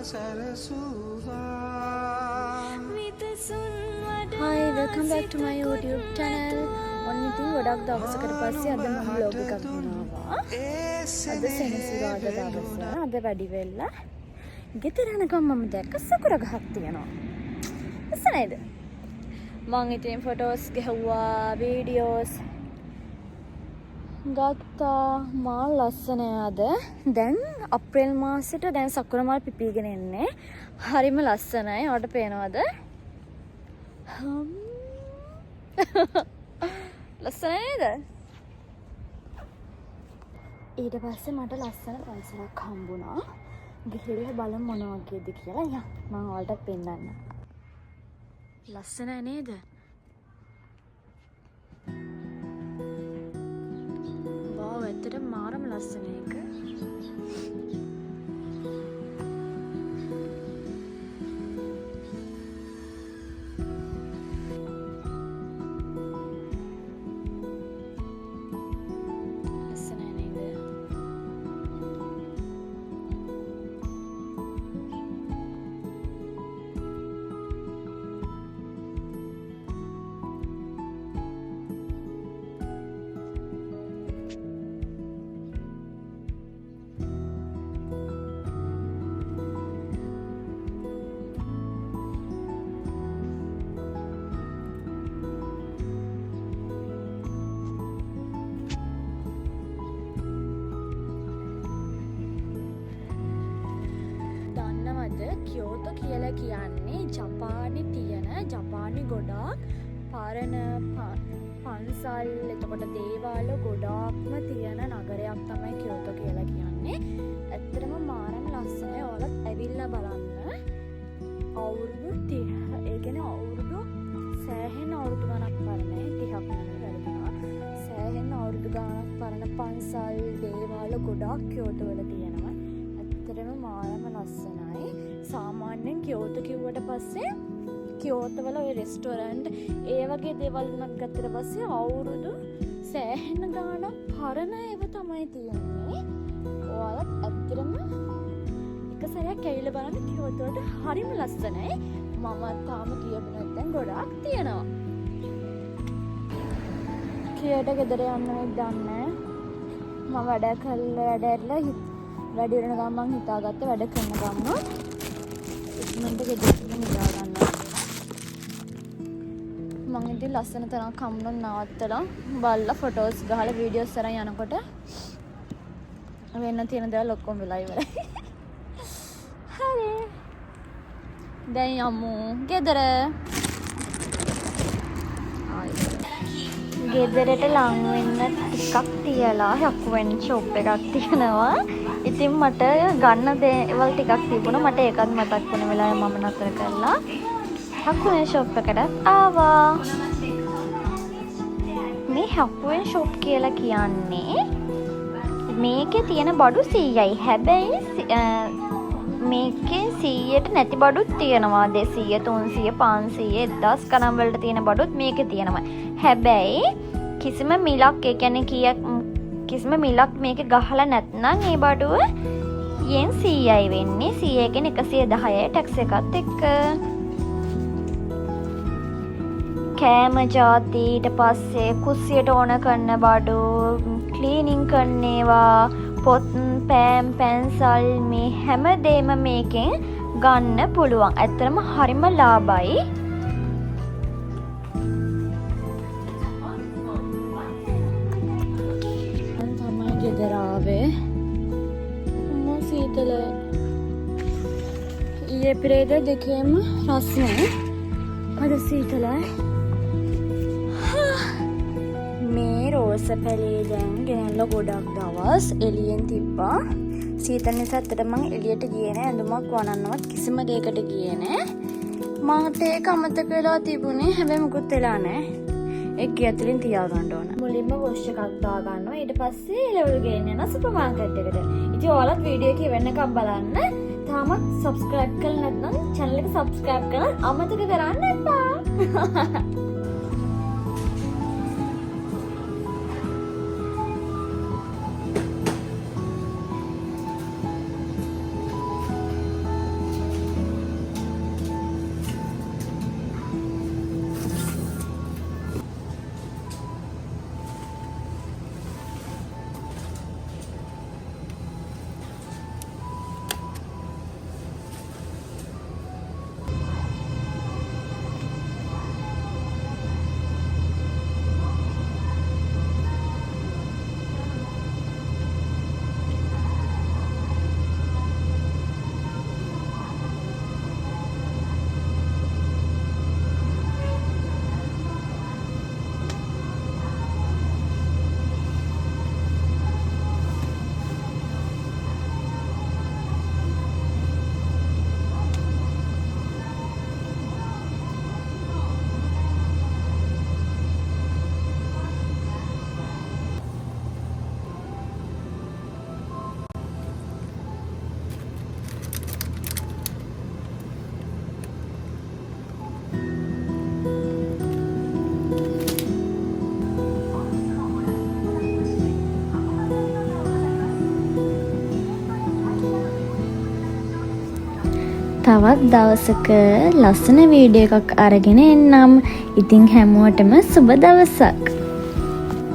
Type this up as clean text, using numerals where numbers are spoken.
Hi, welcome back to my YouTube channel. ඔන්න ඉතින් ගොඩක් දවසකට පස්සේ අද මම vlog එකක් ගෙනාවා. අද සෙනසුරාදා දවස. අද වැඩි වෙලා ගෙදර යනකම් මම දැක්ක සකුර ගහක් තියෙනවා. එස නේද? මම ඉතින් ෆොටෝස් ගැහුවා, වීඩියෝස් ගත්තා. මා ලස්සන අද. දැන් අප්‍රේල් මාසෙට දැන් සකුර මල් පිපිගෙන එන්නේ. හරිම ලස්සනයි. ඔයාලට පේනවද? ලස්සන නේද? ඊට පස්සේ මට ලස්සන පන්සලක් හම්බුණා. ගිහිල්ලා බලමු මොන වගේද කියලා. යන්න මම ඔයාලට පෙන්නන්න. ලස්සන නේද? වාව්, ඇත්තටම මාරම ලස්සන එක. කියෝතෝ කියලා කියන්නේ ජපානයේ තියෙන ජපානි ගොඩාක් පරණ පන්සල්, එතකොට දේවාල ගොඩාක්ම තියෙන නගරයක් තමයි කියෝතෝ කියලා කියන්නේ. ඇත්තටම මාරම ලස්සනයි. ඔයාලත් ඇවිල්ලා බලන්න. අවුරුදු 30, ඒ කියන්නේ අවුරුදු සෑහෙන අවුරුදු ගණක් පරණයි. 30ක් නෙමෙයි වැරදුනා. සෑහෙන අවුරුදු ගණක් පරණ පන්සල්, දේවාල ගොඩාක් කියෝතෝ වල තියෙනවා. ඇත්තටම මාරම ලස්සනයි. සාමාන්‍යයෙන් කියෝතෝ කිව්වට පස්සේ කියෝතෝ වල ඔය රෙස්ටොරන්ට් ඒ වගේ දේවල් උනත් ගත්තට පස්සේ අවුරුදු සෑහෙන ගාණක් පරණ ඒවා තමයි තියෙන්නේ. ඔයාලත් ඇත්තටම එක සැරයක් ඇවිල්ලා බලන්න. කියෝතෝ වලට හරිම ලස්සනයි. මම තාම ගියපු නැත්නම් ගොඩාක් තියෙනවා. කීයට ගෙදර යන්නද දන්නේ. මම වැඩ ඇරලා වැඩි වෙන ගමන් හිතාගත්ත වැඩ කරන ගමන් ඉක්මනට ගෙදර නිදා ගන්නවා. මම ඉතින් ලස්සන තරක් හම්බුනොත් නවත්තලා බලලා ෆොටෝස් ගහලා වීඩියෝස් කරන් යනකොට වෙන්න තියෙන දේවල් ඔක්කොම වෙලා ඉවරයි. හරි. දැන් යමු ගෙදර. ගෙදරට ලං වෙන්න ටිකක් තියලා යකුවෙන් ෂොප් එකක් තියෙනවා. ඉතින් මට ගන්න දේවල් ටිකක් තිබුණා. මට ඒකත් මතක් වුණ වෙලාවේ මම නතර කරලා යකුවෙන් ෂොප් එකට ආවා. මේ යකුවෙන් ෂොප් කියලා කියන්නේ මේකේ තියෙන බඩු 100යි. හැබැයි මේකේ 100ට නැති බඩුත් තියෙනවා. 200, 300, 500, 1000 ගණන් වලට තියෙන බඩුත් මේකේ තියෙනවා. හැබැයි කිසිම මිලක්, ඒ කියන්නේ කිසිම මිලක් මේකේ ගහලා නැත්නම් ඒ බඩුව යෙන් 100යි වෙන්නේ. 100 කියන්නේ 110යි ටැක්ස් එකත් එක්ක. කෑම ජාති, ඊට පස්සේ කුස්සියට ඕන කරන බඩු, ක්ලීනින් කරන ඒවා, පොත්, පෑන්, පැන්සල්, මේ හැමදේම මේකෙන් ගන්න පුළුවන්. ඇත්තටම හරිම ලාභයි. තමයි ගෙදර ආවේ. මොන සීතල. ඊයේ පෙරේද දෙකේම රස්නේ. අද සීතලයි. මේ රෝස පැලේ දැන් ගෙනල්ලා ගොඩක් දවස් එළියෙන් තිබ්බා. සීතල නිසා ඇත්තට මම එළියට ගියේ නෑ. ඇඳුමක් වනන්නවත් කිසිම දෙයකට ගියේ නෑ. මට ඒක අමතක වෙලා තිබුණේ. හැබැයි මුකුත් වෙලා නෑ. ඒක ඇතුලින් තියාගන්න ඕන. මුලින්ම වොෂ් එකක් දාගන්නවා. ඊට පස්සේ ලෙවල් ගේන්න යන සුපර් මාකට් එකට. ඉතින් ඔයාලත් වීඩියෝ එක වෙනකම් බලන්න. තාමත් subscribe කරලා නැත්නම් channel එක subscribe කරලා අමතක කරන්න එපා. තවත් දවසක ලස්සන වීඩියෝ එකක් අරගෙන එන්නම්. ඉතින් හැමෝටම සුබ දවසක්.